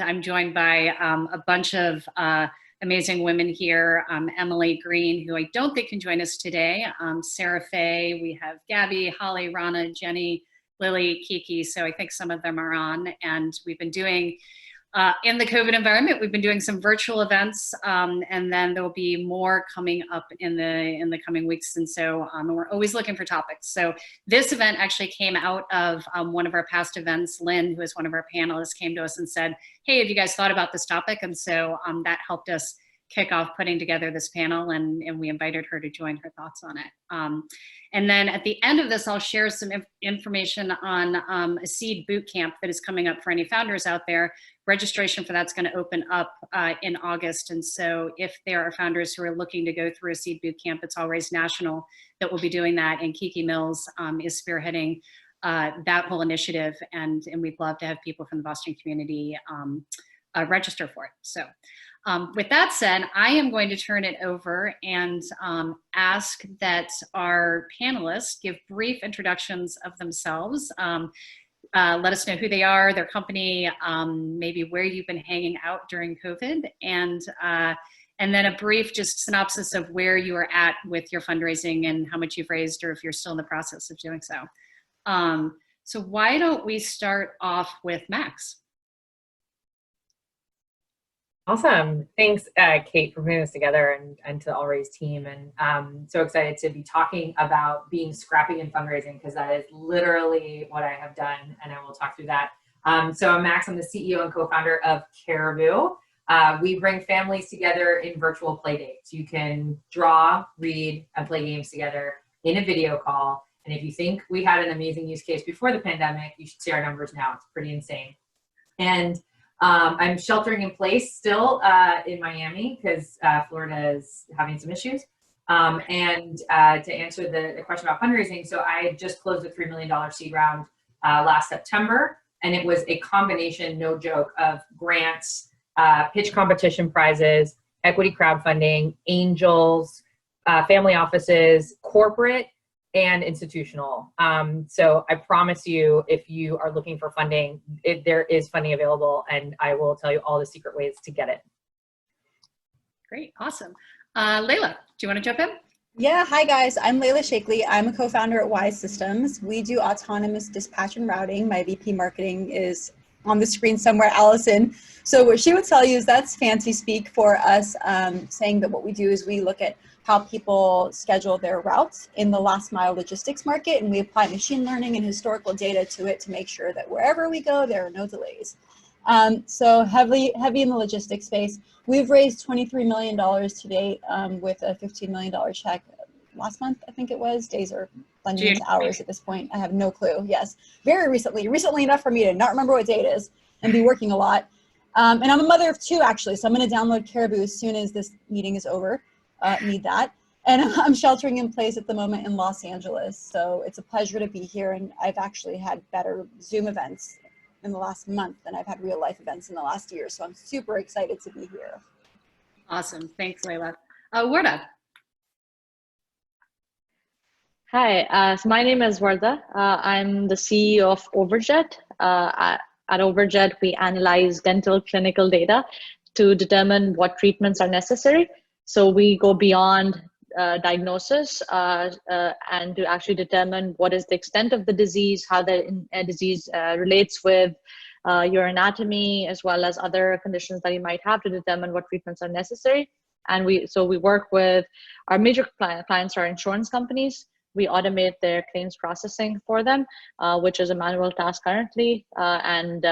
I'm joined by a bunch of amazing women here. Emily Green, who I don't think can join us today. Sarah Faye, we have Gabby, Holly, Rana, Jenny, Lily, Kiki. So I think some of them are on. And we've been doing, in the COVID environment, we've been doing some virtual events, and then there'll be more coming up in the coming weeks. And so we're always looking for topics. So this event actually came out of one of our past events. Lynn, who is one of our panelists, came to us and said, hey, have you guys thought about this topic? And so that helped us kick off putting together this panel, and we invited her to join her thoughts on it. And then at the end of this, I'll share some information on a seed boot camp that is coming up for any founders out there. Registration for that's going to open up in August. And so if there are founders who are looking to go through a seed boot camp, it's always national that will be doing that. And Kiki Mills is spearheading that whole initiative. And we'd love to have people from the Boston community register for it. So with that said, I am going to turn it over and ask that our panelists give brief introductions of themselves. Let us know who they are, their company, maybe where you've been hanging out during COVID, and then a brief just synopsis of where you are at with your fundraising and how much you've raised, or if you're still in the process of doing so. So why don't we start off with Max? Awesome. Thanks, Kate, for putting this together, and to the Alraise team. And so excited to be talking about being scrappy in fundraising, because that is literally what I have done, and I will talk through that. So I'm Max. I'm the CEO and co-founder of Caribu. We bring families together in virtual play dates. You can draw, read, and play games together in a video call. And if you think we had an amazing use case before the pandemic, you should see our numbers now. It's pretty insane. And I'm sheltering in place still in Miami because Florida is having some issues. And to answer the question about fundraising, so I just closed a $3 million seed round last September, and it was a combination, no joke, of grants, pitch competition prizes, equity crowdfunding, angels, family offices, corporate, and institutional. So I promise you, if you are looking for funding, there is funding available, and I will tell you all the secret ways to get it. Great, awesome. Layla, do you want to jump in? Yeah, hi guys, I'm Layla Shaikley. I'm a co-founder at Wise Systems. We do autonomous dispatch and routing. My VP marketing is on the screen somewhere, Allison. So what she would tell you is that's fancy speak for us, saying that what we do is we look at how people schedule their routes in the last mile logistics market, and we apply machine learning and historical data to it to make sure that wherever we go, there are no delays. So heavy in the logistics space. We've raised $23 million to date with a $15 million check last month, I think it was. Days are blending into hours at this point. I have no clue. Yes, very recently enough for me to not remember what day it is and be working a lot. And I'm a mother of two, actually, so I'm going to download Caribu as soon as this meeting is over. Need that. And I'm sheltering in place at the moment in Los Angeles. So it's a pleasure to be here. And I've actually had better Zoom events in the last month than I've had real life events in the last year. So I'm super excited to be here. Awesome. Thanks, Layla. Wardah. Hi, so my name is Wardah. I'm the CEO of Overjet. At Overjet, we analyze dental clinical data to determine what treatments are necessary. So we go beyond diagnosis and to actually determine what is the extent of the disease, how the disease relates with your anatomy, as well as other conditions that you might have, to determine what treatments are necessary. And we work with our major clients are insurance companies. We automate their claims processing for them, which is a manual task currently, and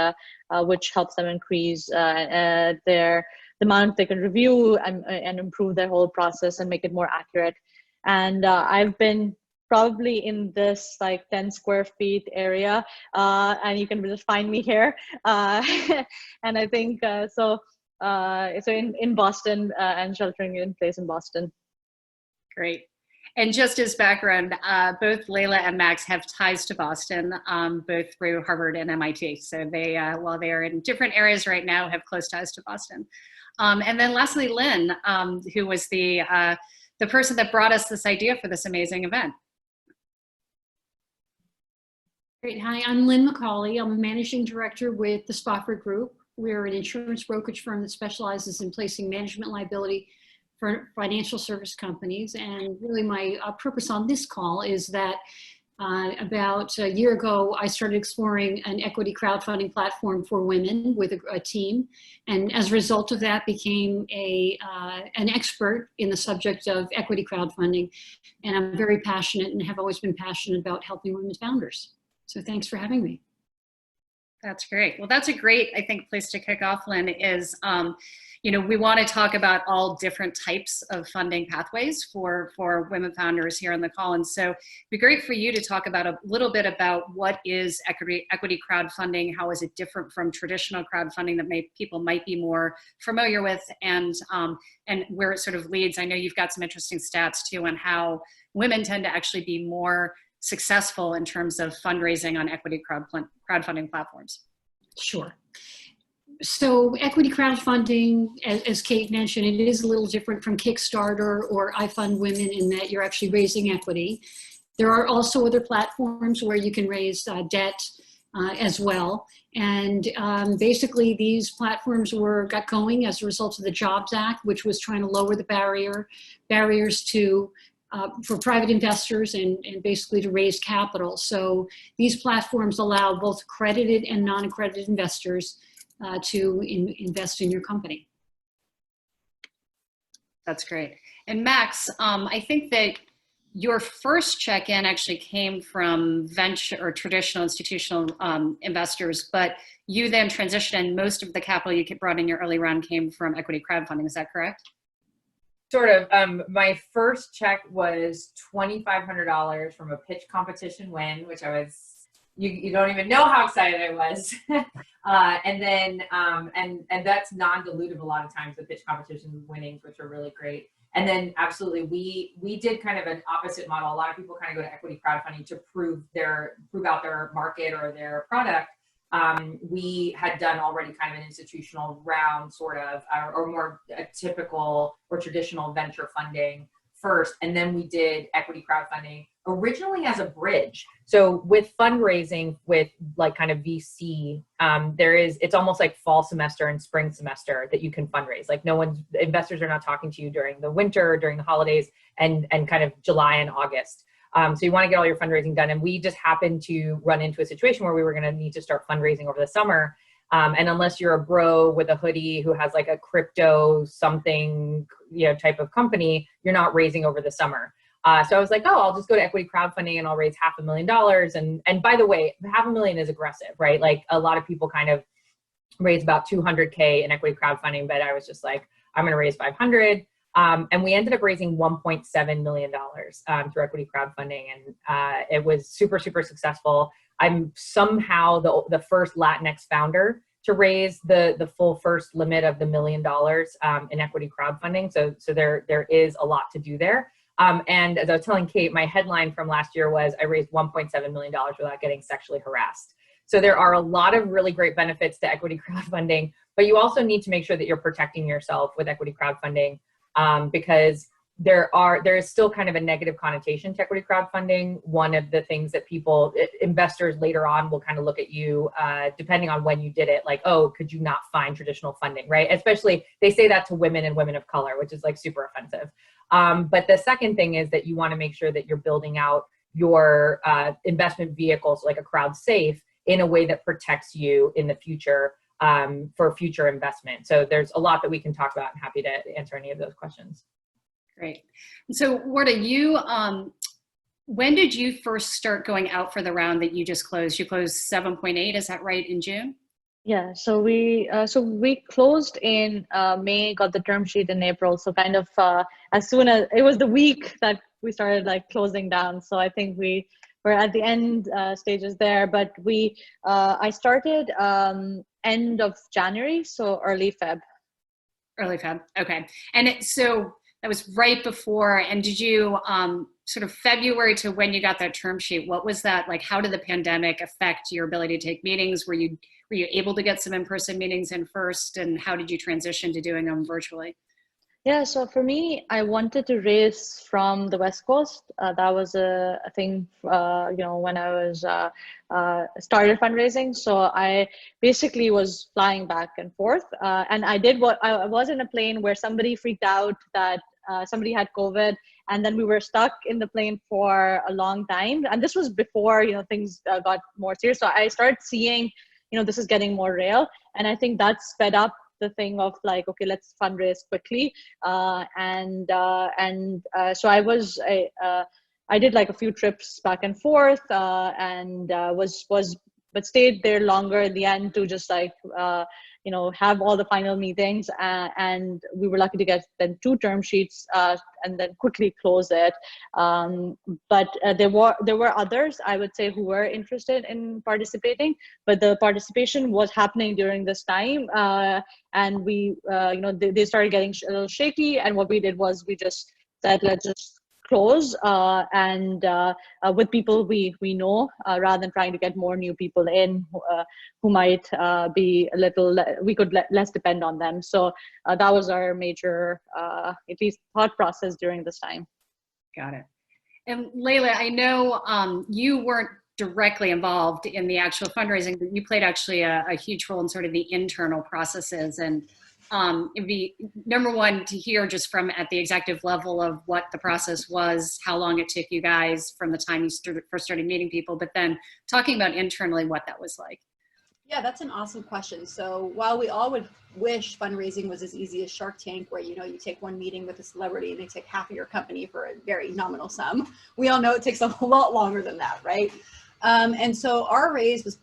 which helps them increase the amount they can review and improve their whole process and make it more accurate. And I've been probably in this like 10 square feet area, and you can just find me here. And I think so in Boston and sheltering in place in Boston. Great. And just as background, both Layla and Max have ties to Boston, both through Harvard and MIT. So they, while they are in different areas right now, have close ties to Boston. And then lastly, Lynn, who was the person that brought us this idea for this amazing event. Great. Hi, I'm Lynne Mccauley. I'm a managing director with the Spofford Group. We're an insurance brokerage firm that specializes in placing management liability for financial service companies. And really my purpose on this call is that about a year ago, I started exploring an equity crowdfunding platform for women with a team. And as a result of that, became an expert in the subject of equity crowdfunding. And I'm very passionate and have always been passionate about helping women founders. So thanks for having me. That's great. Well, that's a great, I think, place to kick off, Lynn, is, we want to talk about all different types of funding pathways for women founders here on the call. And so it'd be great for you to talk about a little bit about what is equity crowdfunding, how is it different from traditional crowdfunding that people might be more familiar with, and where it sort of leads. I know you've got some interesting stats too on how women tend to actually be more successful in terms of fundraising on equity crowdfunding platforms. Sure. So equity crowdfunding, as Kate mentioned, it is a little different from Kickstarter or I Fund Women in that you're actually raising equity. There are also other platforms where you can raise debt as well. And basically these platforms got going as a result of the Jobs Act, which was trying to lower the barriers to for private investors and basically to raise capital. So these platforms allow both accredited and non-accredited investors to invest in your company. That's great. And Max, I think that your first check-in actually came from venture or traditional institutional investors, but you then transitioned and most of the capital you brought in your early round came from equity crowdfunding. Is that correct? Sort of. My first check was $2,500 from a pitch competition win, which I was, you don't even know how excited I was. And then, and that's non-dilutive a lot of times, the pitch competition winnings, which are really great. And then absolutely, we did kind of an opposite model. A lot of people kind of go to equity crowdfunding to prove out their market or their product. We had done already kind of an institutional round sort of, or more a typical or traditional venture funding first. And then we did equity crowdfunding originally as a bridge. So with fundraising with like kind of VC, it's almost like fall semester and spring semester that you can fundraise. Like investors are not talking to you during the winter, during the holidays, and kind of July and August. So you want to get all your fundraising done. And we just happened to run into a situation where we were going to need to start fundraising over the summer. And unless you're a bro with a hoodie who has like a crypto something, type of company, you're not raising over the summer. So I was like, I'll just go to equity crowdfunding and I'll raise $500,000. And by the way, $500,000 is aggressive, right? Like a lot of people kind of raise about $200K in equity crowdfunding, but I was just like, I'm going to raise 500. And we ended up raising $1.7 million through equity crowdfunding. And it was super, super successful. I'm somehow the first Latinx founder to raise the full first limit of the $1 million in equity crowdfunding. So there is a lot to do there. And as I was telling Kate, my headline from last year was I raised $1.7 million without getting sexually harassed. So there are a lot of really great benefits to equity crowdfunding, but you also need to make sure that you're protecting yourself with equity crowdfunding. Because there is still kind of a negative connotation to equity crowdfunding. One of the things that investors later on will kind of look at you, depending on when you did it, like, oh, could you not find traditional funding, right? Especially they say that to women and women of color, which is like super offensive. But the second thing is that you want to make sure that you're building out your investment vehicles, like a crowd safe, in a way that protects you in the future. For future investment. So there's a lot that we can talk about. I'm happy to answer any of those questions. Great. So Wardah, when did you first start going out for the round that you just closed? You closed 7.8, is that right, in June? Yeah, so we closed in May, got the term sheet in April. So kind of as soon as it was the week that we started like closing down. So I think we were at the end stages there, but I started end of January, so early Feb. Early Feb, okay. And so that was right before, and did you sort of February to when you got that term sheet, what was that like? How did the pandemic affect your ability to take meetings? Were you able to get some in-person meetings in first, and how did you transition to doing them virtually? Yeah, so for me, I wanted to race from the West Coast. That was a thing, when I was started fundraising. So I basically was flying back and forth, and I was in a plane where somebody freaked out that somebody had COVID, and then we were stuck in the plane for a long time. And this was before things got more serious. So I started seeing, this is getting more real, and I think that sped up the thing of like, okay, let's fundraise quickly. So I did like a few trips back and forth, but stayed there longer in the end to just like, have all the final meetings. And we were lucky to get then 2 term sheets and then quickly close it. But there were others, I would say, who were interested in participating, but the participation was happening during this time. And we, they started getting a little shaky. And what we did was we just said, let's just close with people we know, rather than trying to get more new people in who might be a little, we could less depend on them. So that was our major, at least thought process during this time. Got it. And Layla, I know you weren't directly involved in the actual fundraising, but you played actually a huge role in sort of the internal processes. And it'd be number one to hear just from at the executive level of what the process was, how long it took you guys from the time you first started meeting people, but then talking about internally what that was like. Yeah, that's an awesome question. So while we all would wish fundraising was as easy as Shark Tank, where you take one meeting with a celebrity and they take half of your company for a very nominal sum, we all know it takes a lot longer than that, right? And so our raise was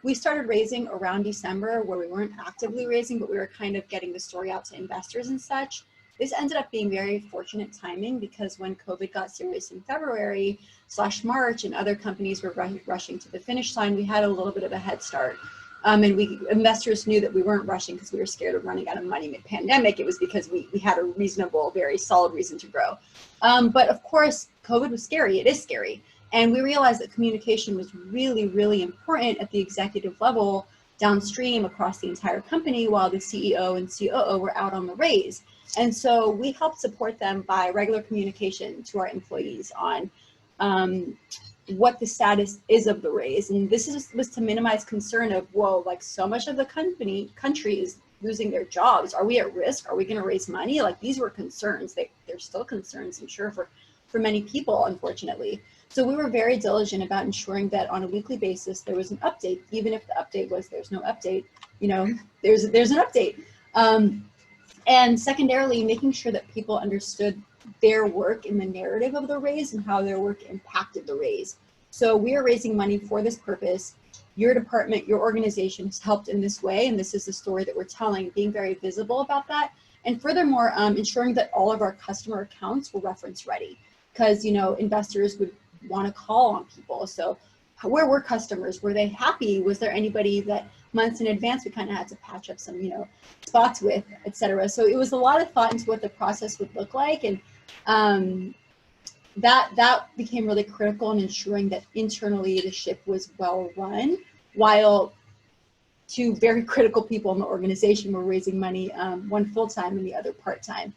we started raising around December, where we weren't actively raising, but we were kind of getting the story out to investors and such. This ended up being very fortunate timing, because when COVID got serious in February/March and other companies were rushing to the finish line, we had a little bit of a head start. And investors knew that we weren't rushing because we were scared of running out of money mid-pandemic. It was because we had a reasonable, very solid reason to grow. But of course, COVID was scary. It is scary. And we realized that communication was really, really important at the executive level downstream across the entire company, while the CEO and COO were out on the raise. And so we helped support them by regular communication to our employees on what the status is of the raise. And this was to minimize concern of, whoa, like so much of the country is losing their jobs. Are we at risk? Are we going to raise money? Like, these were concerns. They're still concerns, I'm sure, for many people, unfortunately. So we were very diligent about ensuring that on a weekly basis, there was an update, even if the update was there's no update, there's an update. And secondarily, making sure that people understood their work in the narrative of the raise and how their work impacted the raise. So we are raising money for this purpose. Your department, your organization has helped in this way, and this is the story that we're telling, being very visible about that. And furthermore, ensuring that all of our customer accounts were reference ready, because investors would want to call on people. So where were customers? Were they happy? Was there anybody that months in advance we kind of had to patch up some spots with, etc.? So it was a lot of thought into what the process would look like, and that became really critical in ensuring that internally the ship was well run, while 2 very critical people in the organization were raising money, one full-time and the other part-time.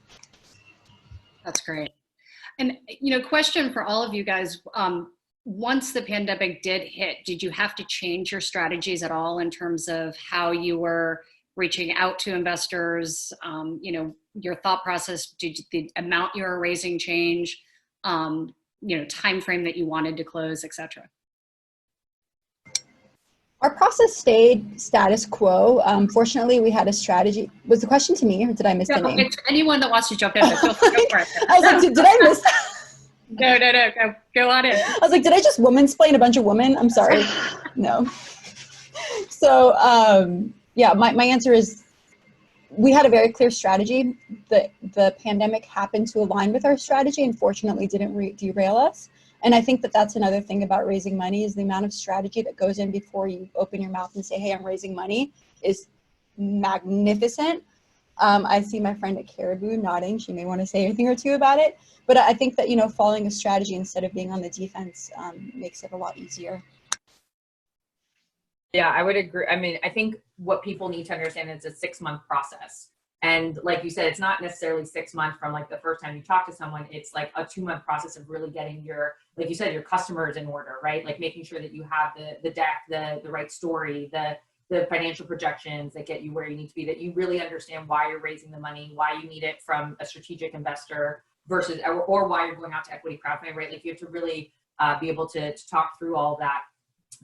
That's great. And, question for all of you guys, once the pandemic did hit, did you have to change your strategies at all in terms of how you were reaching out to investors, your thought process? Did the amount you were raising change, time frame that you wanted to close, etc.? Our process stayed status quo. Fortunately, we had a strategy. Was the question to me, or did I miss the name? It's anyone that wants to jump in, but feel free, go for it. I was like, did I miss that? No, go on in. I was like, did I just woman-splain a bunch of women? I'm sorry. No. So, yeah, my answer is, we had a very clear strategy. The pandemic happened to align with our strategy and fortunately didn't derail us. And I think that that's another thing about raising money, is the amount of strategy that goes in before you open your mouth and say, hey, I'm raising money, is magnificent. I see my friend at Caribu nodding. She may want to say a thing or two about it. But I think that, following a strategy instead of being on the defense makes it a lot easier. Yeah, I would agree. I mean, I think what people need to understand is it's a 6-month process. And like you said, it's not necessarily 6 months from like the first time you talk to someone. It's like a 2-month process of really getting your, like you said, your customers in order, right? Like making sure that you have the deck, the right story, the financial projections that get you where you need to be, that you really understand why you're raising the money, why you need it from a strategic investor versus, or why you're going out to equity crowdfunding, right? Like you have to really be able to talk through all of that.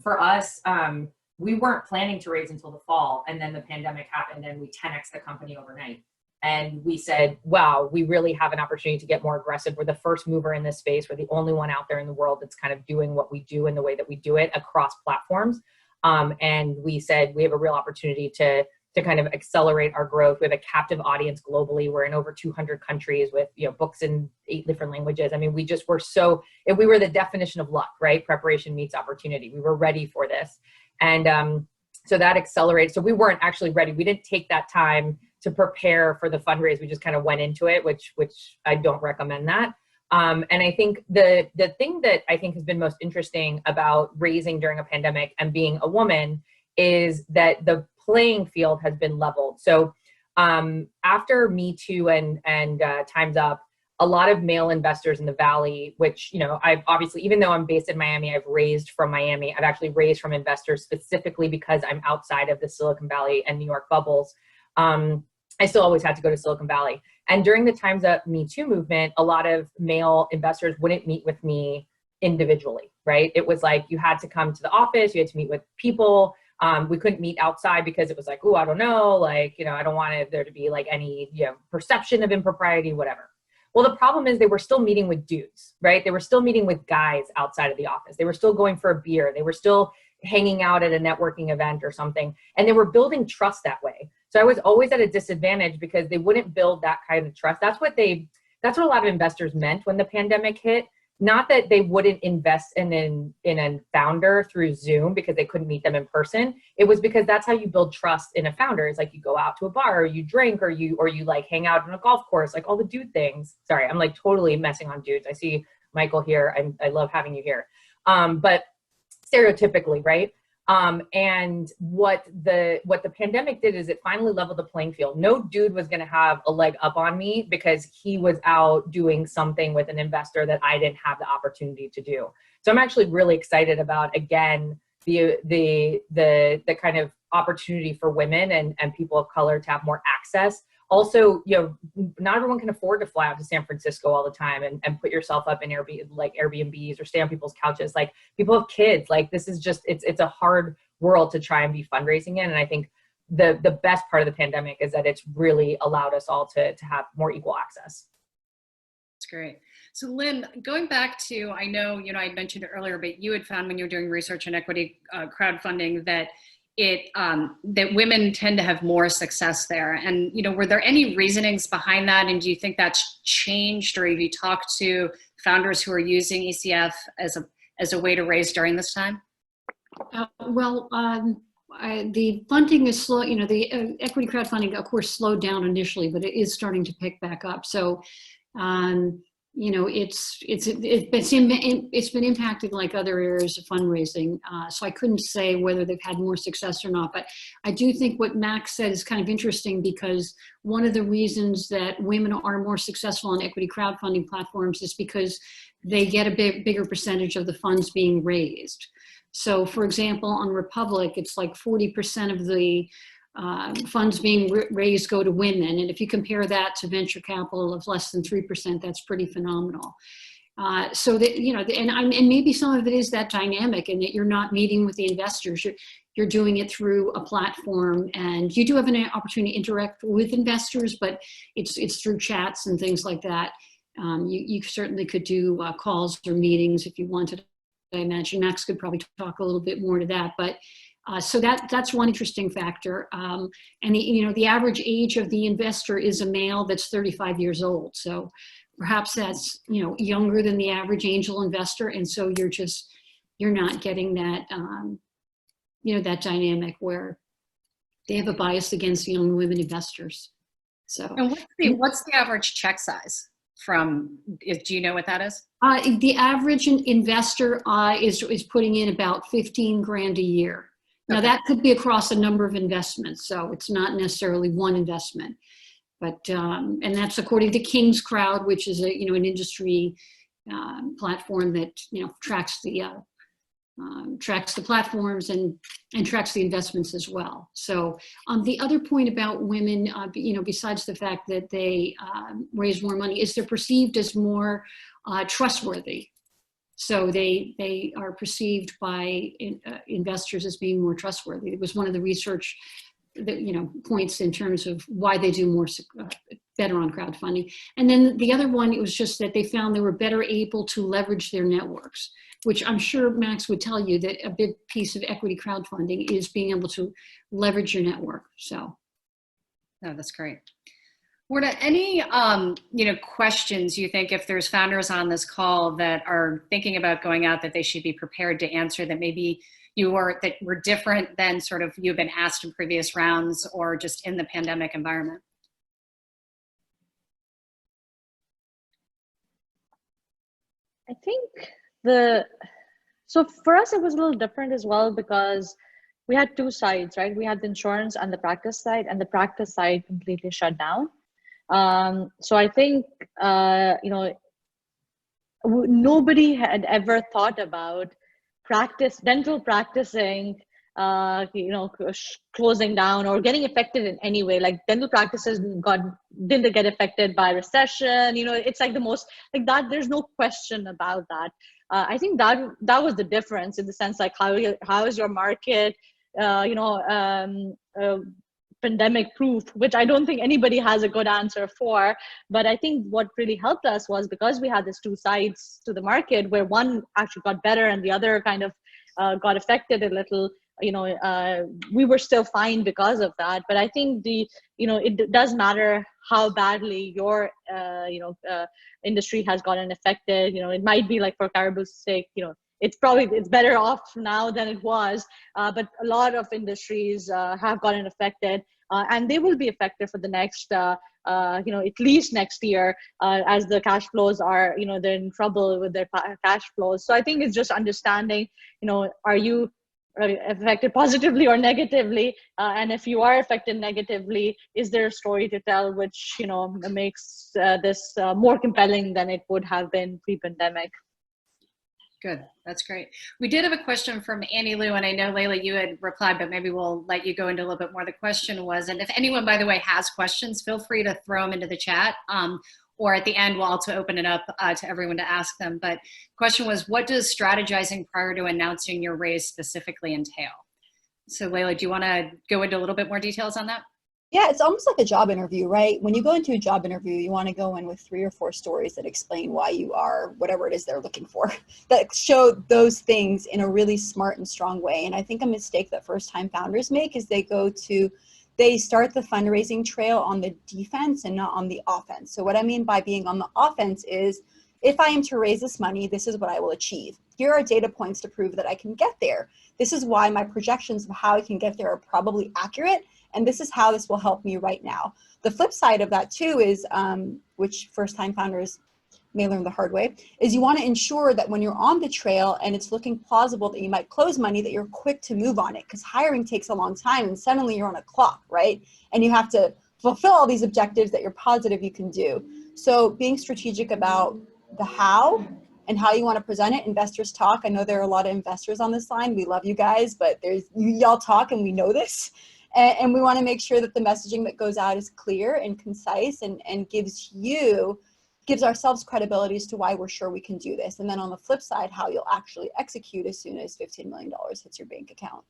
For us, we weren't planning to raise until the fall, and then the pandemic happened and we 10x the company overnight. And we said, wow, we really have an opportunity to get more aggressive. We're the first mover in this space. We're the only one out there in the world that's kind of doing what we do in the way that we do it across platforms. And we said, we have a real opportunity to kind of accelerate our growth. We have a captive audience globally. We're in over 200 countries with, you know, books in 8 different languages. I mean, we just were so, we were the definition of luck, right? Preparation meets opportunity. We were ready for this. And so that accelerated. So we weren't actually ready. We didn't take that time to prepare for the fundraise. We just kind of went into it, which I don't recommend that. And I think the thing that I think has been most interesting about raising during a pandemic and being a woman is that the playing field has been leveled. So after Me Too and Time's Up, a lot of male investors in the Valley, which, you know, I've obviously, even though I'm based in Miami, I've raised from Miami. I've actually raised from investors specifically because I'm outside of the Silicon Valley and New York bubbles. I still always had to go to Silicon Valley. And during the Time's Up Me Too movement, a lot of male investors wouldn't meet with me individually, right? It was like, you had to come to the office, you had to meet with people. We couldn't meet outside because it was like, oh, I don't know, like, you know, I don't want there to be like any, you know, perception of impropriety, whatever. Well, the problem is they were still meeting with dudes, right? They were still meeting with guys outside of the office. They were still going for a beer. They were still hanging out at a networking event or something. And they were building trust that way. So I was always at a disadvantage because they wouldn't build that kind of trust. That's what a lot of investors meant when the pandemic hit. Not that they wouldn't invest in a founder through Zoom because they couldn't meet them in person. It was because that's how you build trust in a founder. It's like you go out to a bar, or you drink, or you like hang out on a golf course, like all the dude things. Sorry, I'm like totally messing on dudes. I see Michael here. I love having you here. But stereotypically, right? And what the pandemic did is it finally leveled the playing field. No dude was going to have a leg up on me because he was out doing something with an investor that I didn't have the opportunity to do. So I'm actually really excited about, again, the kind of opportunity for women and people of color to have more access. Also, you know, not everyone can afford to fly out to San Francisco all the time and put yourself up in Airbnbs or stay on people's couches. Like, people have kids. Like, this is just, it's a hard world to try and be fundraising in. And I think the best part of the pandemic is that it's really allowed us all to have more equal access. That's great. So Lynne, going back to, I know, you know, I mentioned it earlier, but you had found when you were doing research on equity crowdfunding that that women tend to have more success there. And, you know, were there any reasonings behind that? And do you think that's changed, or have you talked to founders who are using ECF as a way to raise during this time? The funding is slow. You know, the equity crowdfunding, of course, slowed down initially, but it is starting to pick back up. So, you know, it's been impacted like other areas of fundraising. So I couldn't say whether they've had more success or not, but I do think what Max said is kind of interesting, because one of the reasons that women are more successful on equity crowdfunding platforms is because they get a bigger percentage of the funds being raised. So for example, on Republic, it's like 40% of the funds being raised go to women. And if you compare that to venture capital of less than 3%, that's pretty phenomenal. So that, you know, and maybe some of it is that dynamic, and that you're not meeting with the investors. You're doing it through a platform, and you do have an opportunity to interact with investors, but it's through chats and things like that. You certainly could do calls or meetings if you wanted. I imagine Max could probably talk a little bit more to that, but so that's one interesting factor. And the average age of the investor is a male that's 35 years old. So perhaps that's, you know, younger than the average angel investor. And so you're not getting that, you know, that dynamic where they have a bias against young women investors. So. And what's the average check size do you know what that is? The average investor is putting in about 15 grand a year. Now that could be across a number of investments, so it's not necessarily one investment. But and that's according to King's Crowd, which is a an industry platform that tracks the platforms and tracks the investments as well. So the other point about women, besides the fact that they raise more money, is they're perceived as more trustworthy. So they are perceived by investors as being more trustworthy. It was one of the research that, points in terms of why they do better on crowdfunding. And then the other one, it was just that they found they were better able to leverage their networks, which I'm sure Max would tell you that a big piece of equity crowdfunding is being able to leverage your network. So. Oh, that's great. Wardah, any questions you think, if there's founders on this call that are thinking about going out, that they should be prepared to answer, that maybe that were different than sort of you've been asked in previous rounds or just in the pandemic environment? I think so for us, it was a little different as well, because we had two sides, right? We had the insurance and the practice side, and the practice side completely shut down. So I think, nobody had ever thought about dental practicing, closing down or getting affected in any way. Like dental practices didn't get affected by recession. It's like the most like that. There's no question about that. I think that was the difference, in the sense like how is your market, pandemic proof, which I don't think anybody has a good answer for. But I think what really helped us was because we had these two sides to the market, where one actually got better and the other kind of got affected a little. We were still fine because of that. But I think it does matter how badly your industry has gotten affected. It might be like, for Caribu's sake, it's better off now than it was, but a lot of industries have gotten affected, and they will be affected for the next at least next year, as the cash flows are they're in trouble with their cash flows. So I think it's just understanding, are you affected positively or negatively, and if you are affected negatively, is there a story to tell which makes this more compelling than it would have been pre-pandemic? Good. That's great. We did have a question from Annie Lou, and I know, Layla, you had replied, but maybe we'll let you go into a little bit more. The question was, and if anyone, by the way, has questions, feel free to throw them into the chat, or at the end, we'll also open it up to everyone to ask them. But the question was, what does strategizing prior to announcing your raise specifically entail? So Layla, do you want to go into a little bit more details on that? Yeah, it's almost like a job interview, right? When you go into a job interview, you want to go in with 3 or 4 stories that explain why you are whatever it is they're looking for, that show those things in a really smart and strong way. And I think a mistake that first-time founders make is they start the fundraising trail on the defense and not on the offense. So what I mean by being on the offense is, if I am to raise this money, this is what I will achieve. Here are data points to prove that I can get there. This is why my projections of how I can get there are probably accurate. And this is how this will help me right now. The flip side of that too is, which first-time founders may learn the hard way, is you want to ensure that when you're on the trail and it's looking plausible that you might close money, that you're quick to move on it, because hiring takes a long time and suddenly you're on a clock, right? And you have to fulfill all these objectives that you're positive you can do. So being strategic about the how and how you want to present it. Investors talk. I know there are a lot of investors on this line. We love you guys, but y'all talk and we know this. And we want to make sure that the messaging that goes out is clear and concise and gives ourselves credibility as to why we're sure we can do this. And then on the flip side, how you'll actually execute as soon as $15 million hits your bank account.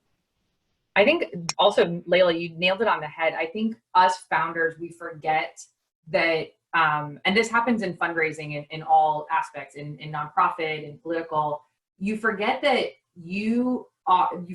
I think also, Layla, you nailed it on the head. I think us founders, we forget that, and this happens in fundraising in all aspects, in nonprofit, in political, you forget that you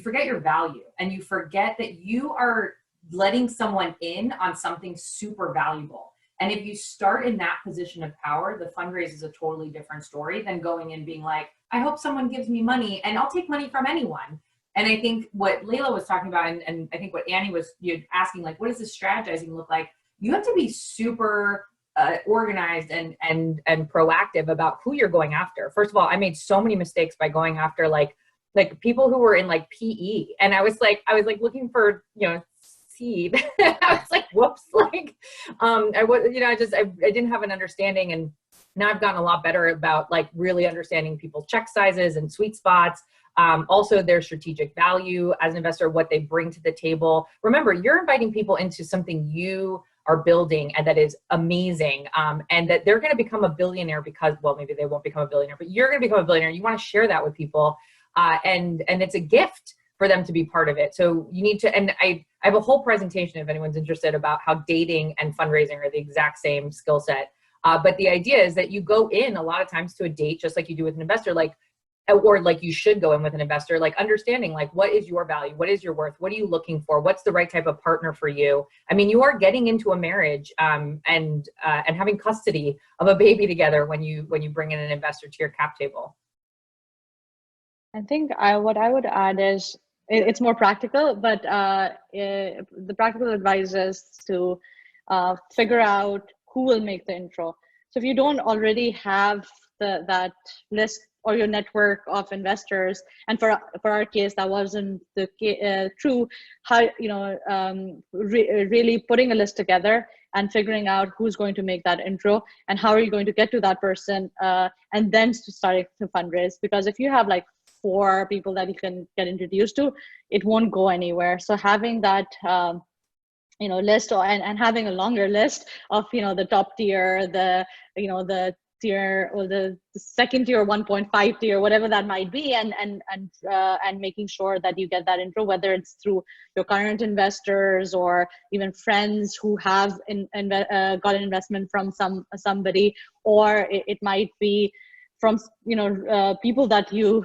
forget your value, and you forget that you are letting someone in on something super valuable. And if you start in that position of power, the fundraise is a totally different story than going in being like, I hope someone gives me money and I'll take money from anyone. And I think what Layla was talking about, and I think what Annie was asking, like, what does this strategizing look like? You have to be super organized and proactive about who you're going after. First of all, I made so many mistakes by going after like people who were in like PE, and I was like looking for seed. I was like, whoops, like, I was, you know, I didn't have an understanding, and now I've gotten a lot better about like really understanding people's check sizes and sweet spots. Also their strategic value as an investor, what they bring to the table. Remember, you're inviting people into something you are building and that is amazing, and that they're going to become a billionaire because, well, maybe they won't become a billionaire, but you're going to become a billionaire. You want to share that with people, and it's a gift for them to be part of it. So you need to, and I have a whole presentation if anyone's interested about how dating and fundraising are the exact same skill set. But the idea is that you go in a lot of times to a date, just like you do with an investor, like, or like you should go in with an investor, like understanding like, what is your value? What is your worth? What are you looking for? What's the right type of partner for you? I mean, you are getting into a marriage, and having custody of a baby together when you bring in an investor to your cap table. I think what I would add is it's more practical, but the practical advice is to figure out who will make the intro. So if you don't already have that list or your network of investors, and for our case that wasn't the true, how, you know, really putting a list together and figuring out who's going to make that intro and how are you going to get to that person, and then starting to fundraise. Because if you have like 4 people that you can get introduced to, it won't go anywhere. So having that you know, list, and having a longer list of, you know, the top tier, the, you know, the tier, or the second tier, 1.5 tier, whatever that might be, and making sure that you get that intro, whether it's through your current investors or even friends who have got an investment from somebody, or it might be from, you know, people that you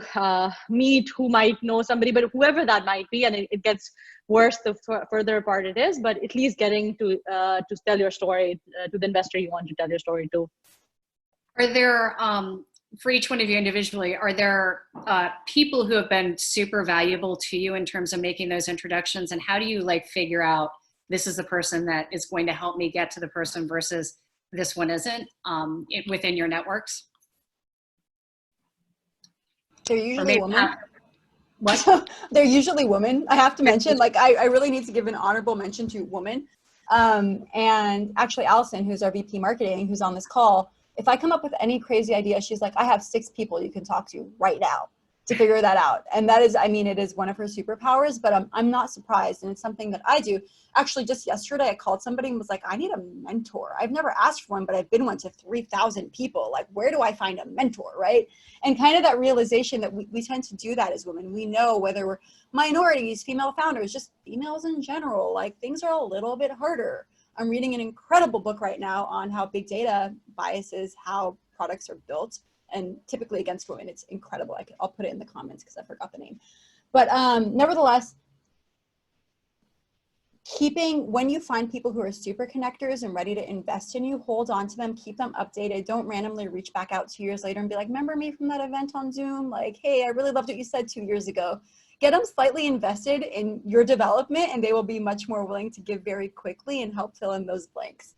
meet who might know somebody, but whoever that might be. And it gets worse the further apart it is, but at least getting to tell your story to the investor you want to tell your story to. Are there, for each one of you individually, are there people who have been super valuable to you in terms of making those introductions? And how do you like figure out this is the person that is going to help me get to the person versus this one isn't, within your networks? They're usually women. What? They're usually women. I have to mention, like, I really need to give an honorable mention to women. And actually Allison, who's our VP marketing, who's on this call, if I come up with any crazy idea, she's like, I have 6 people you can talk to right now to figure that out. And that is, I mean, it is one of her superpowers, but I'm not surprised. And it's something that I do. Actually, just yesterday, I called somebody and was like, I need a mentor. I've never asked for one, but I've been one to 3,000 people. Like, where do I find a mentor, right? And kind of that realization that we tend to do that as women. We know whether we're minorities, female founders, just females in general, like things are a little bit harder. I'm reading an incredible book right now on how big data biases how products are built, and typically against women. It's incredible. I'll put it in the comments because I forgot the name. But nevertheless, when you find people who are super connectors and ready to invest in you, hold on to them, keep them updated. Don't randomly reach back out 2 years later and be like, remember me from that event on Zoom? Like, hey, I really loved what you said 2 years ago. Get them slightly invested in your development, and they will be much more willing to give very quickly and help fill in those blanks.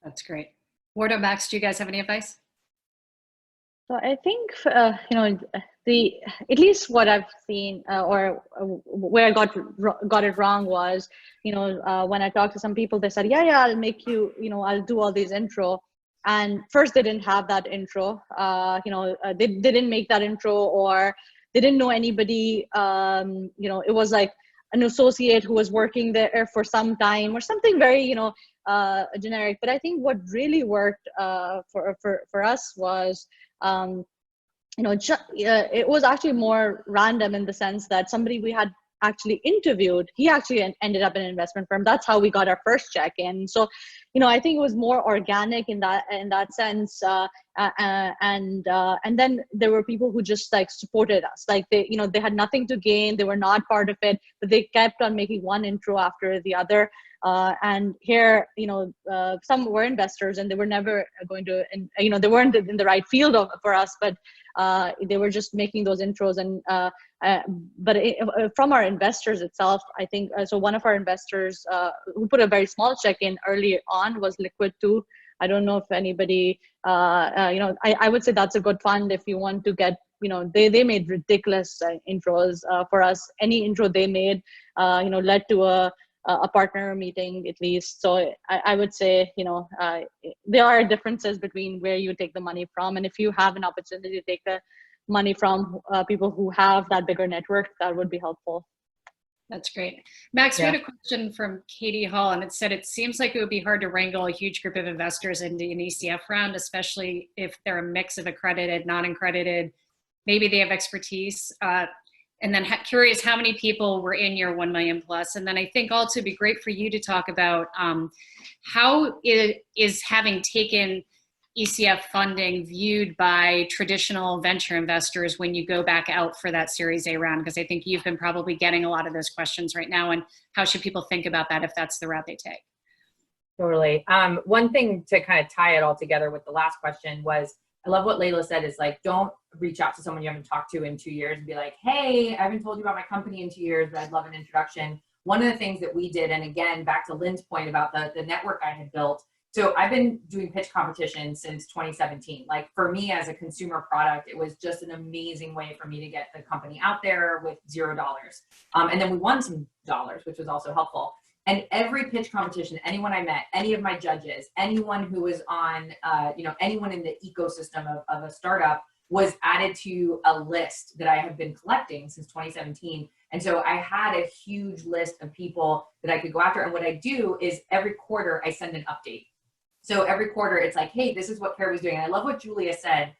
That's great. Wardah, Max, do you guys have any advice? So I think, you know, at least what I've seen, or where I got it wrong was, you know, when I talked to some people, they said, yeah, I'll make you, you know, I'll do all these intro. And first they didn't have that intro, you know, they didn't make that intro, or they didn't know anybody. You know, it was like an associate who was working there for some time or something very, you know, generic. But I think what really worked for us was, you know, it was actually more random in the sense that somebody we had actually interviewed, he actually ended up in an investment firm. That's how we got our first check in. So, you know, I think it was more organic in that sense. And then there were people who just like supported us. Like they, you know, they had nothing to gain. They were not part of it, but they kept on making one intro after the other. And here, you know, some were investors and they were never going to, and you know, they weren't in the right field for us, but they were just making those intros. And but from our investors itself, I think, so one of our investors who put a very small check in early on was Liquid 2. I don't know if anybody, you know, I would say that's a good fund if you want to get they made ridiculous intros for us. Any intro they made, led to a partner meeting at least. So I would say, there are differences between where you take the money from. And if you have an opportunity to take the money from people who have that bigger network, that would be helpful. That's great. Max, we had a question from Katie Hall, and it said, it seems like it would be hard to wrangle a huge group of investors into an ECF round, especially if they're a mix of accredited, non-accredited, maybe they have expertise. And then curious how many people were in your 1 million plus. And then I think also it'd be great for you to talk about how it is having taken ECF funding viewed by traditional venture investors when you go back out for that Series A round, because I think you've been probably getting a lot of those questions right now, and how should people think about that if that's the route they take? Totally. One thing to kind of tie it all together with the last question was, I love what Layla said, is like, don't reach out to someone you haven't talked to in 2 years and be like, hey, I haven't told you about my company in 2 years, but I'd love an introduction. One of the things that we did, and again, back to Lynne's point about the network I had built. So I've been doing pitch competitions since 2017. Like for me as a consumer product, it was just an amazing way for me to get the company out there with $0. And then we won some dollars, which was also helpful. And every pitch competition, anyone I met, any of my judges, anyone who was on, anyone in the ecosystem of a startup was added to a list that I have been collecting since 2017. And so I had a huge list of people that I could go after. And what I do is every quarter I send an update. So every quarter it's like, hey, this is what Caribu's doing. And I love what Julia said.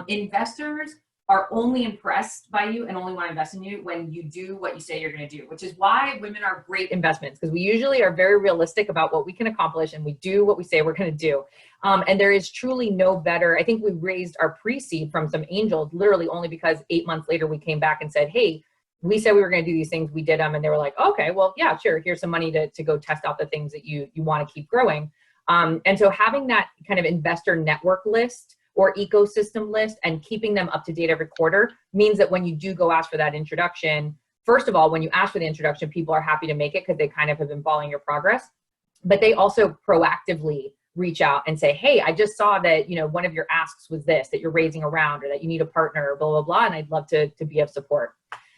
Investors are only impressed by you and only want to invest in you when you do what you say you're going to do, which is why women are great investments, because we usually are very realistic about what we can accomplish and we do what we say we're going to do. And there is truly no better. I think we raised our pre-seed from some angels literally only because 8 months later we came back and said, hey, we said we were going to do these things. We did them. And they were like, okay, well, yeah, sure. Here's some money to go test out the things that you want to keep growing. And so having that kind of investor network list or ecosystem list and keeping them up to date every quarter means that when you do go ask for that introduction, first of all, when you ask for the introduction, people are happy to make it because they kind of have been following your progress, but they also proactively reach out and say, hey, I just saw that, one of your asks was this, that you're raising a round or that you need a partner, or blah, blah, blah. And I'd love to be of support.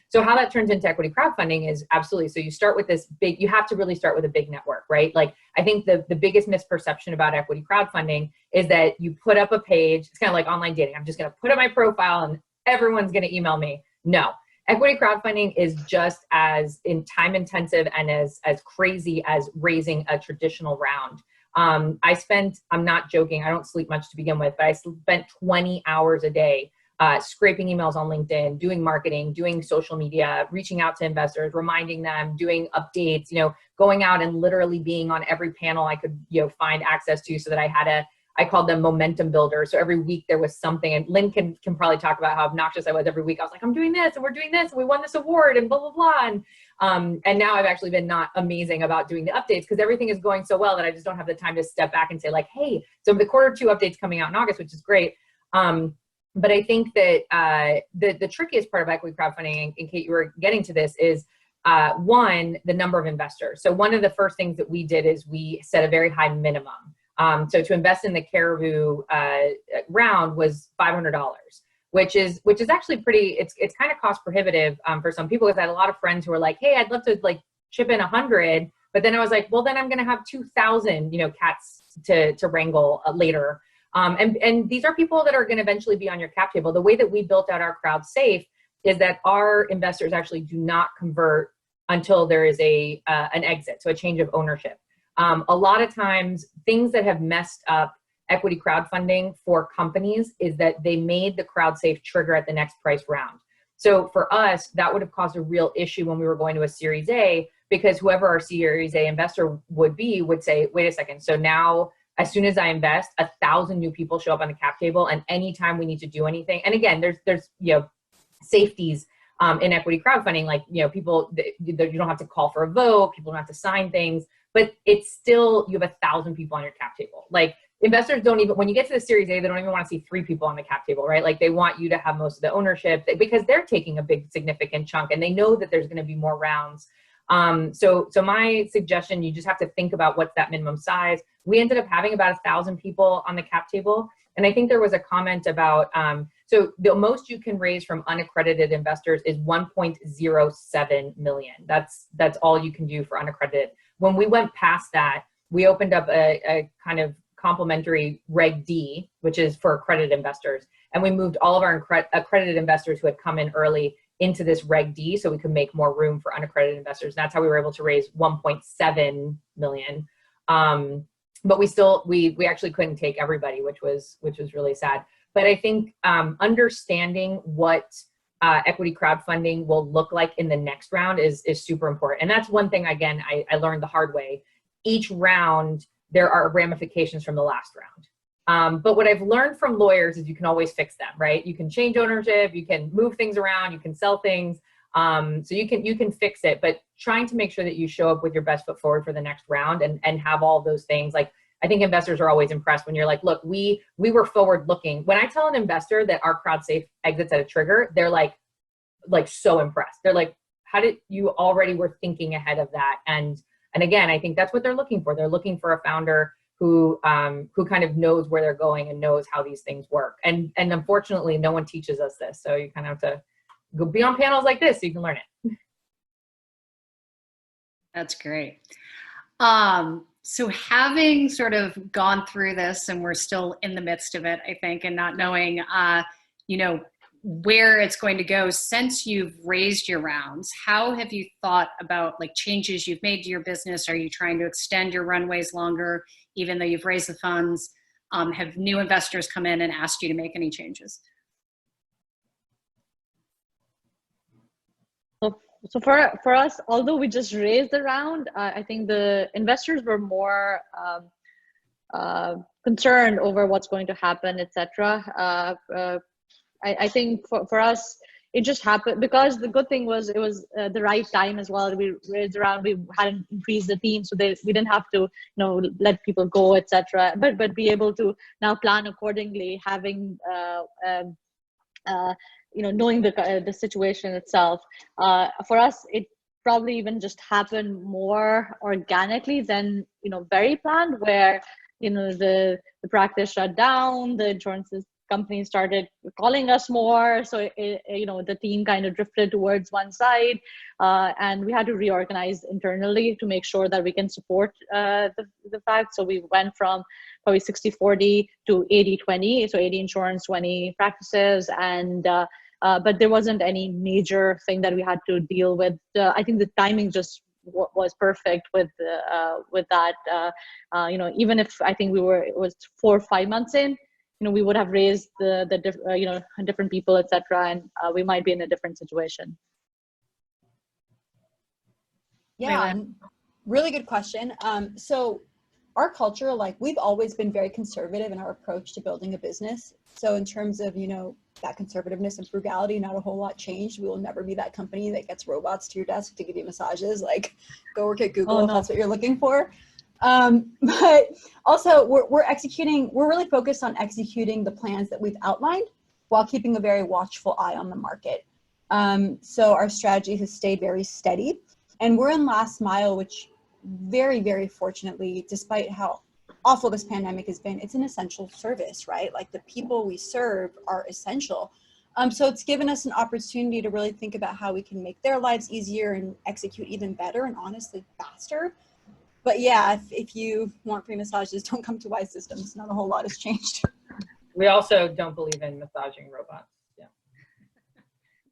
So how that turns into equity crowdfunding is absolutely. So you start with this big, you have to really start with a big network, right? Like I think the biggest misperception about equity crowdfunding is that you put up a page, it's kind of like online dating. I'm just going to put up my profile and everyone's going to email me. No, equity crowdfunding is just as time intensive and as crazy as raising a traditional round. I'm not joking, I don't sleep much to begin with, but I spent 20 hours a day scraping emails on LinkedIn, doing marketing, doing social media, reaching out to investors, reminding them, doing updates, going out and literally being on every panel I could, find access to, so that I called them momentum builders. So every week there was something, and Lynne can probably talk about how obnoxious I was every week. I was like, I'm doing this and we're doing this and we won this award and blah, blah, blah. And now I've actually been not amazing about doing the updates because everything is going so well that I just don't have the time to step back and say like, hey, so the Q2 update's coming out in August, which is great. But I think that the trickiest part of equity crowdfunding, and Kate, you were getting to this, is one, the number of investors. So one of the first things that we did is we set a very high minimum. So to invest in the Caribu round was $500, which is actually pretty, it's kind of cost prohibitive for some people, because I had a lot of friends who were like, hey, I'd love to like chip in 100. But then I was like, well, then I'm going to have 2,000, cats to wrangle later. And these are people that are going to eventually be on your cap table. The way that we built out our crowd safe is that our investors actually do not convert until there is an exit, so a change of ownership. A lot of times, things that have messed up equity crowdfunding for companies is that they made the crowd safe trigger at the next price round. So for us, that would have caused a real issue when we were going to a Series A, because whoever our Series A investor would say, wait a second, so now as soon as I invest, 1,000 new people show up on the cap table, and anytime we need to do anything, and again, there's safeties in equity crowdfunding, like people, you don't have to call for a vote, people don't have to sign things, but it's still, you have 1,000 people on your cap table. Like investors don't even, when you get to the Series A, they don't even want to see 3 people on the cap table, right? Like they want you to have most of the ownership because they're taking a big significant chunk and they know that there's going to be more rounds. So my suggestion, you just have to think about what's that minimum size. We ended up having about 1,000 people on the cap table. And I think there was a comment about, So the most you can raise from unaccredited investors is 1.07 million. That's all you can do for unaccredited. When we went past that, we opened up a kind of complementary Reg D, which is for accredited investors. And we moved all of our accredited investors who had come in early into this Reg D so we could make more room for unaccredited investors. And that's how we were able to raise 1.7 million. But we actually couldn't take everybody, which was really sad. But I think understanding what equity crowdfunding will look like in the next round is super important. And that's one thing, again, I learned the hard way. Each round, there are ramifications from the last round. But what I've learned from lawyers is you can always fix them, right? You can change ownership, you can move things around, you can sell things. So you can fix it, but trying to make sure that you show up with your best foot forward for the next round and have all those things. Like, I think investors are always impressed when you're like, look, we were forward looking. When I tell an investor that our crowd safe exits at a trigger, they're like so impressed. They're like, how did you already were thinking ahead of that? And again, I think that's what they're looking for. They're looking for a founder who kind of knows where they're going and knows how these things work. And unfortunately, no one teaches us this. So you kind of have to go be on panels like this so you can learn it. That's great. So having sort of gone through this, and we're still in the midst of it, I think, and not knowing, where it's going to go, since you've raised your rounds, how have you thought about like changes you've made to your business? Are you trying to extend your runways longer, even though you've raised the funds? Have new investors come in and asked you to make any changes? So for us, although we just raised the round, I think the investors were more concerned over what's going to happen, etc. I think for us, it just happened because the good thing was it was the right time as well. We raised around, we hadn't increased the team, so we didn't have to let people go, etc. But be able to now plan accordingly, having knowing the situation itself. For us, it probably even just happened more organically than very planned, where the practice shut down, the insurance companies started calling us more, so the team kind of drifted towards one side, and we had to reorganize internally to make sure that we can support the fact. So we went from probably 60-40 to 80-20, so 80 insurance, 20 practices, and but there wasn't any major thing that we had to deal with. I think the timing just was perfect with that. Even if I think it was 4 or 5 months in, we would have raised different people, etc., and we might be in a different situation. Yeah, really good question. So our culture, like, we've always been very conservative in our approach to building a business. So in terms of, that conservativeness and frugality, not a whole lot changed. We will never be that company that gets robots to your desk to give you massages. Like, go work at Google if that's what you're looking for. But also we're really focused on executing the plans that we've outlined while keeping a very watchful eye on the market. So our strategy has stayed very steady, and we're in last mile, which very, very fortunately, despite how awful this pandemic has been, it's an essential service, right? Like, the people we serve are essential. So it's given us an opportunity to really think about how we can make their lives easier and execute even better and honestly faster. But yeah, if you want free massages, don't come to Wise Systems. Not a whole lot has changed. We also don't believe in massaging robots. Yeah.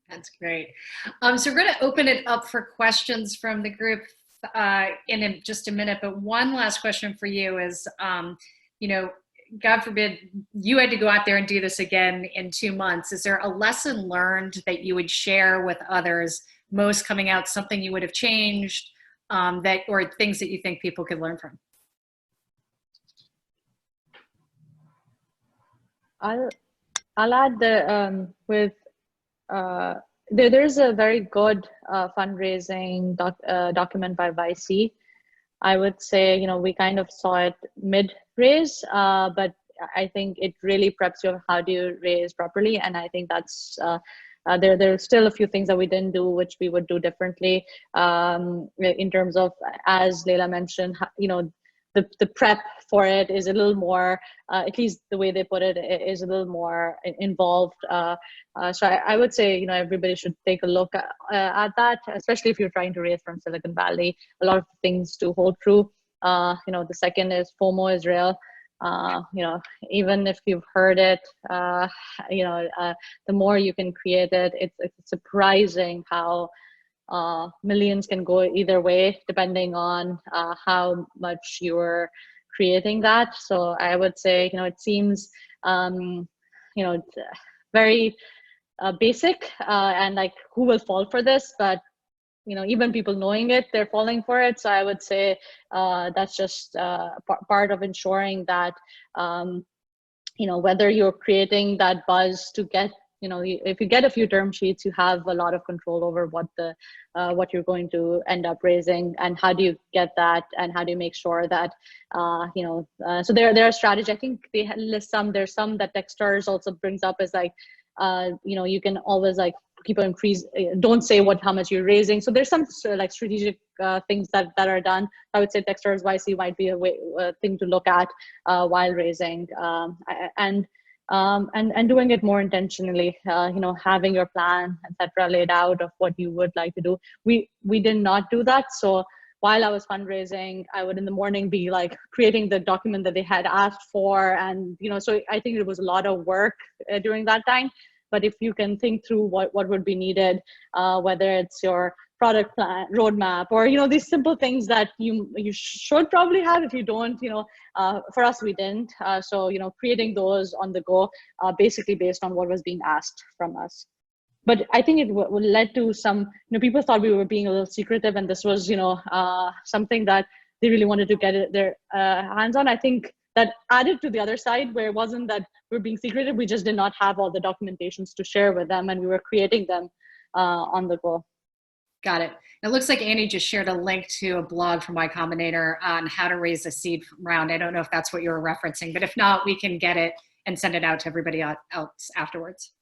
That's great. So we're going to open it up for questions from the group in just a minute. But one last question for you is, God forbid you had to go out there and do this again in 2 months. Is there a lesson learned that you would share with others, most coming out, something you would have changed? Or things that you think people could learn from? I'll add there's a very good fundraising document by YC. I would say we kind of saw it mid-raise, but I think it really preps you on how do you raise properly, and I think that's there are still a few things that we didn't do, which we would do differently, in terms of, as Layla mentioned, the prep for it is a little more, at least the way they put it, is a little more involved. So I would say, you know, everybody should take a look at that, especially if you're trying to raise from Silicon Valley. A lot of things to hold true. You know, the second is FOMO is real. You know, even if you've heard it, you know, the more you can create it, it's surprising how millions can go either way, depending on how much you're creating that. So I would say, you know, it seems, you know, very basic and like, who will fall for this? But you know, even people knowing it, they're falling for it. So I would say that's just part of ensuring that, you know, whether you're creating that buzz to get, you know, if you get a few term sheets, you have a lot of control over what you're going to end up raising, and how do you get that, and how do you make sure that, you know, so there are strategies. I think they list some. There's some that Techstars also brings up, is like, you know, you can always like keep on increase, don't say how much you're raising. So there's some like strategic things that are done. I would say Techstars YC might be a thing to look at while raising, and doing it more intentionally, you know, having your plan, etc., laid out of what you would like to do. We did not do that. So while I was fundraising, I would in the morning be like creating the document that they had asked for. And, you know, so I think it was a lot of work during that time. But if you can think through what would be needed, whether it's your product plan, roadmap, or, you know, these simple things that you should probably have. If you don't, you know, for us, we didn't. So, you know, creating those on the go, basically based on what was being asked from us. But I think it led to some, you know, people thought we were being a little secretive, and this was, you know, something that they really wanted to get their hands on. I think that added to the other side, where it wasn't that we're being secretive, we just did not have all the documentations to share with them, and we were creating them on the go. Got it. It looks like Annie just shared a link to a blog from Y Combinator on how to raise a seed round. I don't know if that's what you were referencing, but if not, we can get it and send it out to everybody else afterwards.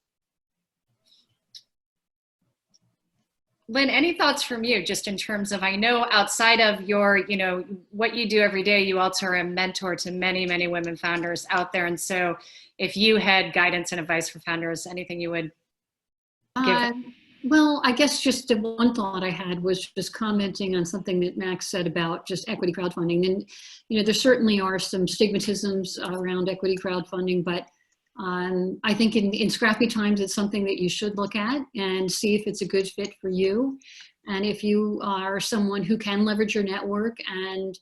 Lynne, any thoughts from you, just in terms of, I know outside of your, you know, what you do every day, you also are a mentor to many, many women founders out there. And so if you had guidance and advice for founders, anything you would give? Well, I guess just the one thought I had was just commenting on something that Max said about just equity crowdfunding. And, you know, there certainly are some stigmatisms around equity crowdfunding, but I think in scrappy times, it's something that you should look at and see if it's a good fit for you. And if you are someone who can leverage your network and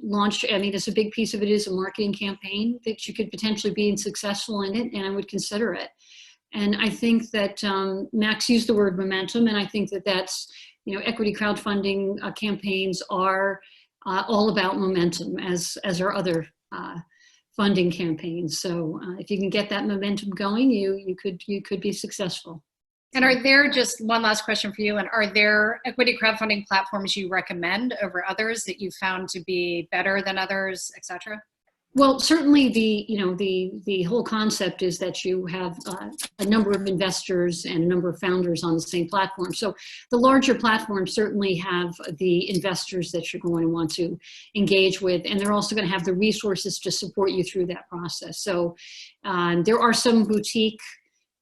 launch, I mean, it's a big piece of it is a marketing campaign that you could potentially be successful in it, and I would consider it. And I think that Max used the word momentum, and I think that that's, you know, equity crowdfunding campaigns are all about momentum, as are other funding campaigns. So if you can get that momentum going, you could be successful. And are there, just one last question for you, and are there equity crowdfunding platforms you recommend over others that you found to be better than others, et cetera? Well, certainly the whole concept is that you have a number of investors and a number of founders on the same platform. So the larger platforms certainly have the investors that you're going to want to engage with, and they're also going to have the resources to support you through that process. So there are some boutique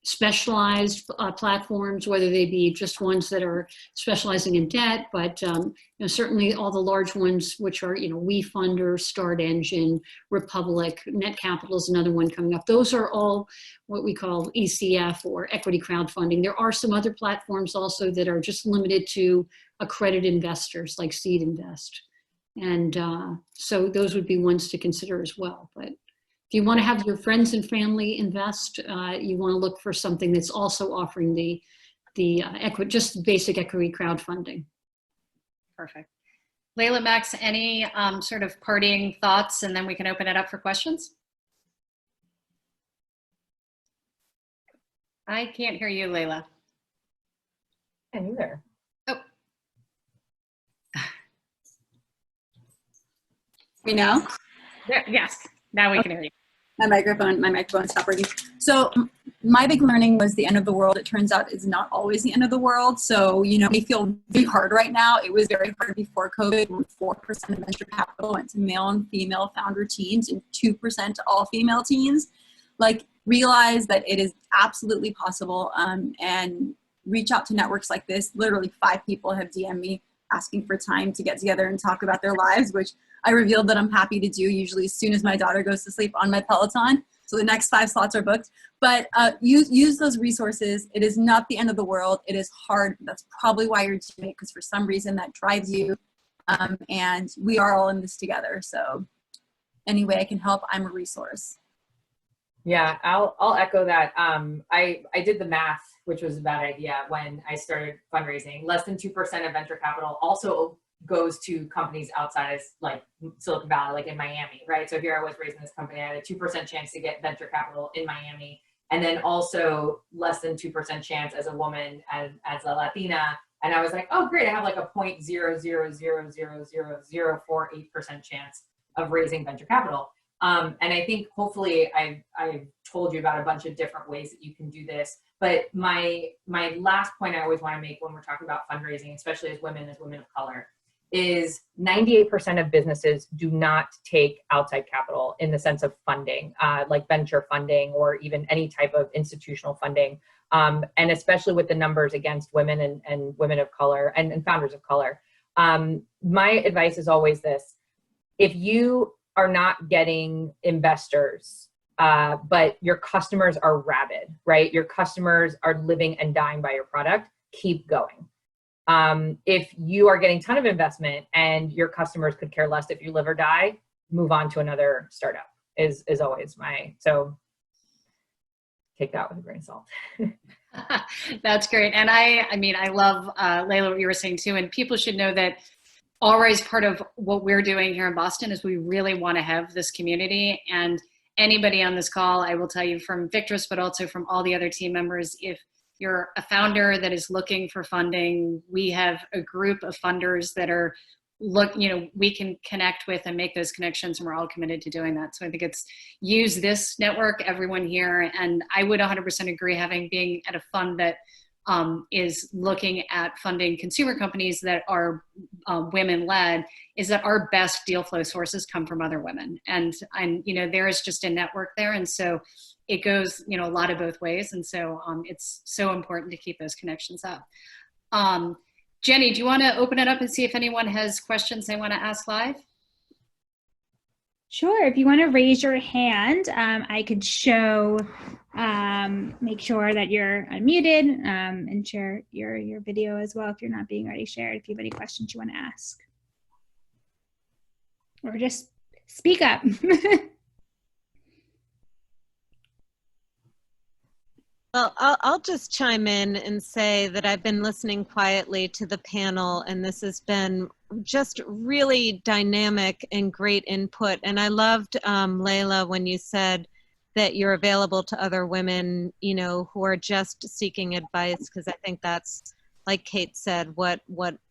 specialized platforms, whether they be just ones that are specializing in debt, but you know, certainly all the large ones, which are, you know, WeFunder, Start Engine, Republic, Net Capital is another one coming up. Those are all what we call ECF or equity crowdfunding. There are some other platforms also that are just limited to accredited investors like Seed Invest. And so those would be ones to consider as well. But if you want to have your friends and family invest, you want to look for something that's also offering the just basic equity crowdfunding. Perfect. Layla, Max, any sort of parting thoughts, and then we can open it up for questions? I can't hear you, Layla. And either. Oh. Me now? Yes, now we can hear you. My microphone stopped working. So my big learning was the end of the world, it turns out, is not always the end of the world. So, you know, we feel very hard right now. It was very hard before COVID when 4% of venture capital went to male and female founder teams and 2% to all female teams. Like, realize that it is absolutely possible, and reach out to networks like this. Literally 5 people have DM'd me asking for time to get together and talk about their lives, which I revealed that I'm happy to do usually as soon as my daughter goes to sleep on my Peloton. So the next 5 slots are booked. But use those resources. It is not the end of the world. It is hard. That's probably why you're doing it, because for some reason that drives you. And we are all in this together. So any way I can help, I'm a resource. Yeah, I'll echo that. I did the math, which was a bad idea when I started fundraising. Less than 2% of venture capital also goes to companies outside of like Silicon Valley, like in Miami, right? So here I was raising this company. I had a 2% chance to get venture capital in Miami. And then also less than 2% chance as a woman, as a Latina. And I was like, oh, great. I have like a 0.000000048% chance of raising venture capital. And I think hopefully I've told you about a bunch of different ways that you can do this. But my last point I always want to make when we're talking about fundraising, especially as women of color, is 98% of businesses do not take outside capital in the sense of funding, like venture funding or even any type of institutional funding. And especially with the numbers against women and women of color and founders of color. My advice is always this: if you are not getting investors, but your customers are rabid, right? Your customers are living and dying by your product, keep going. If you are getting a ton of investment and your customers could care less if you live or die, move on to another startup is always so take that with a grain of salt. That's great. And I mean, I love, Layla, what you were saying too, and people should know that always part of what we're doing here in Boston is we really want to have this community. And anybody on this call, I will tell you from Victress, but also from all the other team members, if you're a founder that is looking for funding, we have a group of funders that are we can connect with and make those connections, and we're all committed to doing that. So I think it's use this network, everyone here. And I would 100% agree, being at a fund that is looking at funding consumer companies that are women-led, is that our best deal flow sources come from other women. And there is just a network there. And so it goes, a lot of both ways. And so it's so important to keep those connections up. Jenny, do you want to open it up and see if anyone has questions they want to ask live? Sure. If you want to raise your hand, I could show, make sure that you're unmuted, and share your video as well if you're not being already shared, if you have any questions you want to ask. Or just speak up. Well, I'll just chime in and say that I've been listening quietly to the panel, and this has been just really dynamic and great input. And I loved, Layla, when you said that you're available to other women, who are just seeking advice, because I think that's, like Kate said, what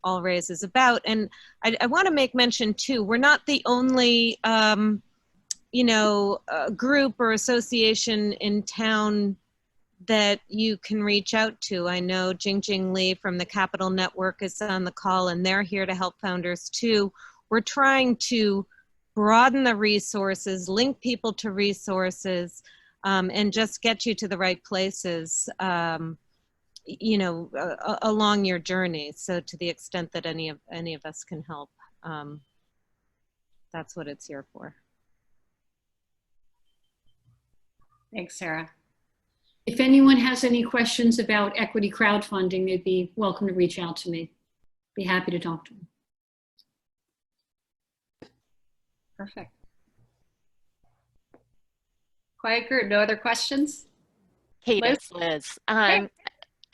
All Raise is about. And I want to make mention too, we're not the only, group or association in town that you can reach out to. I know Jing Lee from the Capital Network is on the call, and they're here to help founders too. We're trying to broaden the resources, link people to resources, and just get you to the right places, along your journey. So to the extent that any of us can help, that's what it's here for. Thanks, Sarah. If anyone has any questions about equity crowdfunding, they'd be welcome to reach out to me. Be happy to talk to them. Perfect. Quiet group, no other questions? Kate, Liz? it's Liz. Hey.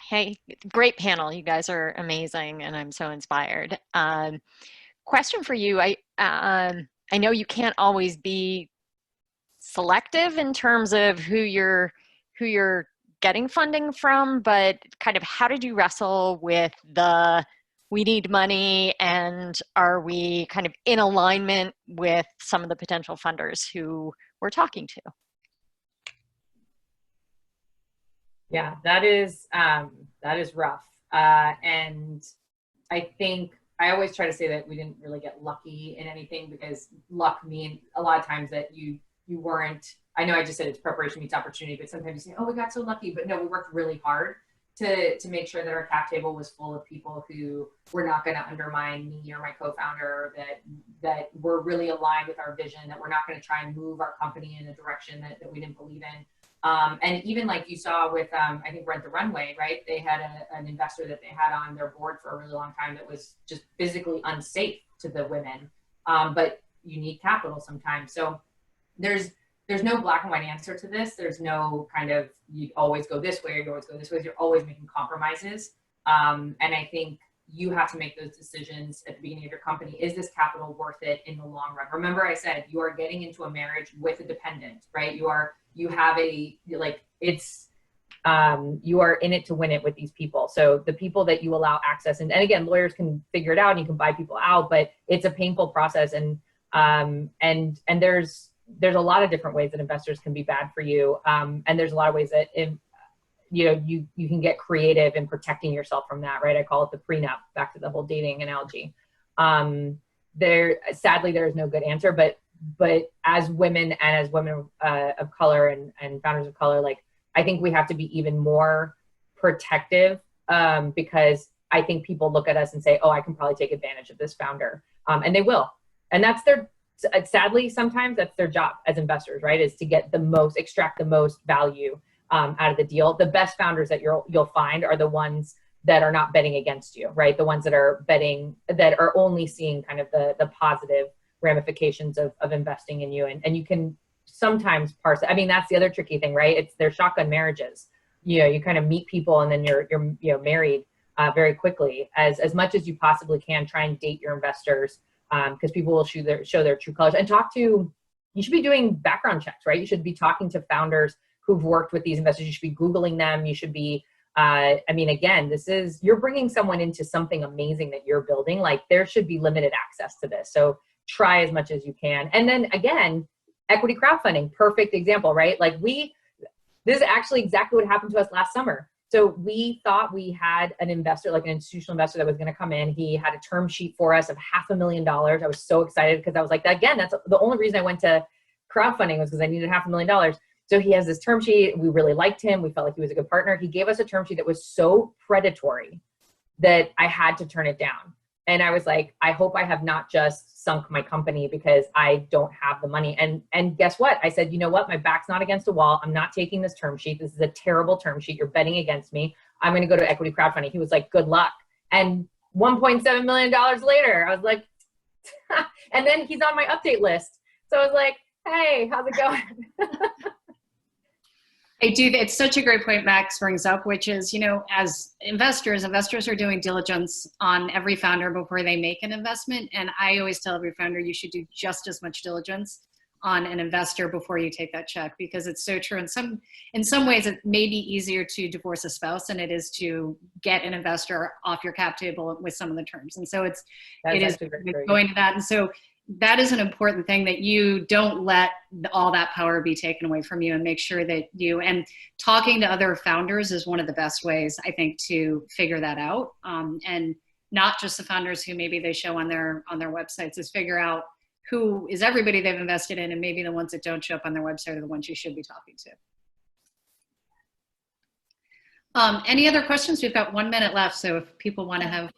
Hey, great panel. You guys are amazing, and I'm so inspired. Question for you. I know you can't always be selective in terms of who you're getting funding from, but kind of how did you wrestle with we need money, and are we kind of in alignment with some of the potential funders who we're talking to? Yeah, that is rough. And I think I always try to say that we didn't really get lucky in anything, because luck means a lot of times that you weren't, I know I just said it's preparation meets opportunity, but sometimes you say, oh, we got so lucky, but no, we worked really hard to make sure that our cap table was full of people who were not going to undermine me or my co-founder, that were really aligned with our vision, that we're not going to try and move our company in a direction that we didn't believe in. And even like you saw with, I think Rent the Runway, right? They had an investor that they had on their board for a really long time that was just physically unsafe to the women, but you need capital sometimes. So there's no black and white answer to this. There's no kind of, you always go this way or you always go this way. You're always making compromises. And I think you have to make those decisions at the beginning of your company. Is this capital worth it in the long run? Remember I said, you are getting into a marriage with a dependent, right? You are in it to win it with these people. So the people that you allow access, and again, lawyers can figure it out and you can buy people out, but it's a painful process. And there's a lot of different ways that investors can be bad for you. And there's a lot of ways that, you can get creative in protecting yourself from that, right? I call it the prenup, back to the whole dating analogy. Sadly, there is no good answer, but as women and as women of color and founders of color, like, I think we have to be even more protective, because I think people look at us and say, oh, I can probably take advantage of this founder. And they will. And that's sadly, sometimes that's their job as investors, right? Is to extract the most value out of the deal. The best founders that you'll find are the ones that are not betting against you, right? The ones that are that are only seeing kind of the positive ramifications of investing in you. And you can sometimes parse it. I mean, that's the other tricky thing, right? They're shotgun marriages. You kind of meet people and then you're married very quickly. As much as you possibly can, try and date your investors, because people will show their true colors. And you should be doing background checks, right? You should be talking to founders who've worked with these investors. You should be Googling them. You should be, again, you're bringing someone into something amazing that you're building. Like, there should be limited access to this. So try as much as you can. And then again, equity crowdfunding, perfect example, right? Like this is actually exactly what happened to us last summer. So we thought we had an investor, like an institutional investor that was going to come in. He had a term sheet for us of $500,000. I was so excited because I was like, again, that's the only reason I went to crowdfunding was because I needed $500,000. So he has this term sheet. We really liked him. We felt like he was a good partner. He gave us a term sheet that was so predatory that I had to turn it down. And I was like, I hope I have not just sunk my company because I don't have the money. And guess what? I said, you know what? My back's not against a wall. I'm not taking this term sheet. This is a terrible term sheet. You're betting against me. I'm going to go to equity crowdfunding. He was like, good luck. And $1.7 million later, I was like, and then he's on my update list. So I was like, hey, how's it going? It's such a great point Max brings up, which is, as investors are doing diligence on every founder before they make an investment. And I always tell every founder, you should do just as much diligence on an investor before you take that check, because it's so true. In some ways, it may be easier to divorce a spouse than it is to get an investor off your cap table with some of the terms. And so it is going to that. And so that is an important thing, that you don't let all that power be taken away from you, and make sure that and talking to other founders is one of the best ways, I think, to figure that out. And not just the founders who maybe they show on their websites, is figure out who is everybody they've invested in, and maybe the ones that don't show up on their website are the ones you should be talking to. Any other questions? We've got 1 minute left, so if people want to have.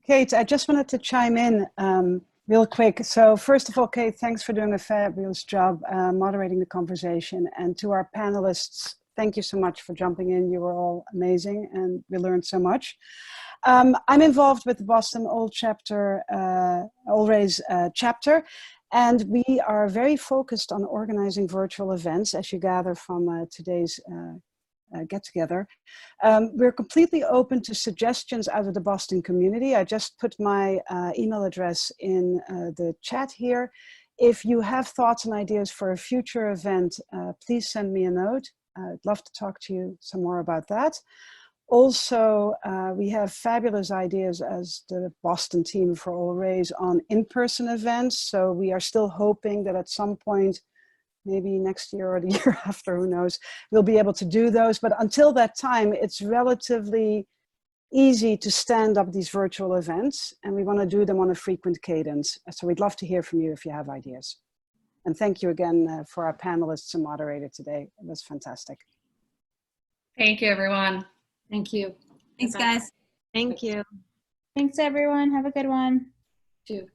Kate, I just wanted to chime in real quick. So first of all, Kate, thanks for doing a fabulous job moderating the conversation. And to our panelists, thank you so much for jumping in. You were all amazing and we learned so much. I'm involved with the Boston All Raise chapter, and we are very focused on organizing virtual events, as you gather from today's get together. We're completely open to suggestions out of the Boston community. I just put my email address in the chat here. If you have thoughts and ideas for a future event, please send me a note. I'd love to talk to you some more about that. Also, we have fabulous ideas as the Boston team for All Raise on in-person events. So we are still hoping that at some point maybe next year or the year after, who knows, we'll be able to do those. But until that time, it's relatively easy to stand up these virtual events, and we want to do them on a frequent cadence. So we'd love to hear from you if you have ideas. And thank you again for our panelists and moderator today. It was fantastic. Thank you, everyone. Thank you. Thanks, guys. Thank you. Thanks, everyone. Have a good one. Too.